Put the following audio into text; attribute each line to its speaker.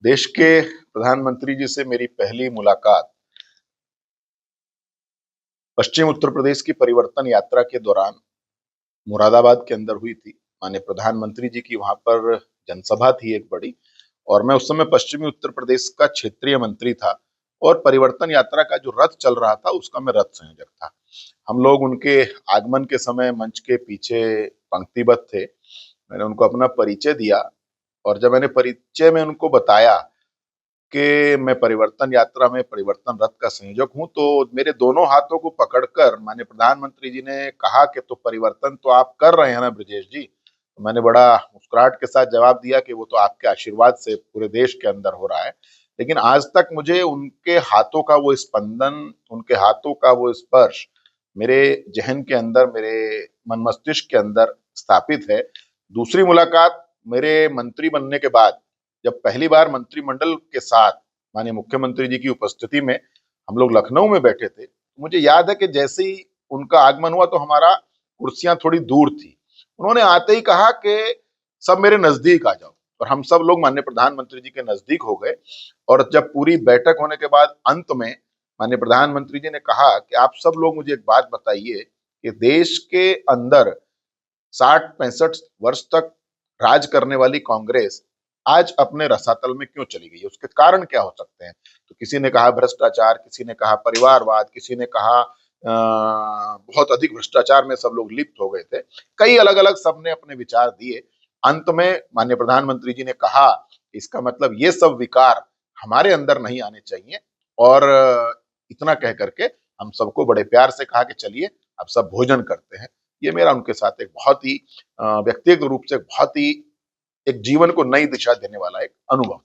Speaker 1: देश के प्रधानमंत्री जी से मेरी पहली मुलाकात पश्चिम उत्तर प्रदेश की परिवर्तन यात्रा के दौरान मुरादाबाद के अंदर हुई थी। माननीय प्रधानमंत्री जी की वहां पर जनसभा थी एक बड़ी, और मैं उस समय पश्चिमी उत्तर प्रदेश का क्षेत्रीय मंत्री था और परिवर्तन यात्रा का जो रथ चल रहा था उसका मैं रथ संयोजक था। हम लोग उनके आगमन के समय मंच के पीछे पंक्तिबद्ध थे। मैंने उनको अपना परिचय दिया और जब मैंने परिचय में उनको बताया कि मैं परिवर्तन यात्रा में परिवर्तन रथ का संयोजक हूं, तो मेरे दोनों हाथों को पकड़कर माननीय प्रधानमंत्री जी ने कहा कि तो परिवर्तन तो आप कर रहे हैं ना ब्रजेश जी। तो मैंने बड़ा मुस्कुराहट के साथ जवाब दिया कि वो तो आपके आशीर्वाद से पूरे देश के अंदर हो रहा है, लेकिन आज तक मुझे उनके हाथों का वो स्पंदन, उनके हाथों का वो स्पर्श मेरे जहन के अंदर, मेरे मन मस्तिष्क के अंदर स्थापित है। दूसरी मुलाकात मेरे मंत्री बनने के बाद, जब पहली बार मंत्रिमंडल के साथ माननीय मुख्यमंत्री जी की उपस्थिति में हम लोग लखनऊ में बैठे थे, मुझे याद है कि जैसे ही उनका आगमन हुआ तो हमारा कुर्सियां थोड़ी दूर थी। उन्होंने आते ही कहा कि सब मेरे नजदीक आ जाओ, और हम सब लोग माननीय प्रधानमंत्री जी के नजदीक हो गए। और जब पूरी बैठक होने के बाद अंत में माननीय प्रधानमंत्री जी ने कहा कि आप सब लोग मुझे एक बात बताइए कि देश के अंदर 60-65 वर्ष तक राज करने वाली कांग्रेस आज अपने रसातल में क्यों चली गई है, उसके कारण क्या हो सकते हैं। तो किसी ने कहा भ्रष्टाचार, किसी ने कहा परिवारवाद, किसी ने कहा बहुत अधिक भ्रष्टाचार में सब लोग लिप्त हो गए थे। कई अलग अलग सबने अपने विचार दिए। अंत में माननीय प्रधानमंत्री जी ने कहा इसका मतलब ये सब विकार हमारे अंदर नहीं आने चाहिए, और इतना कह करके हम सबको बड़े प्यार से कहा कि चलिए अब सब भोजन करते हैं। ये मेरा उनके साथ एक बहुत ही व्यक्तिगत रूप से बहुत ही एक जीवन को नई दिशा देने वाला एक अनुभव।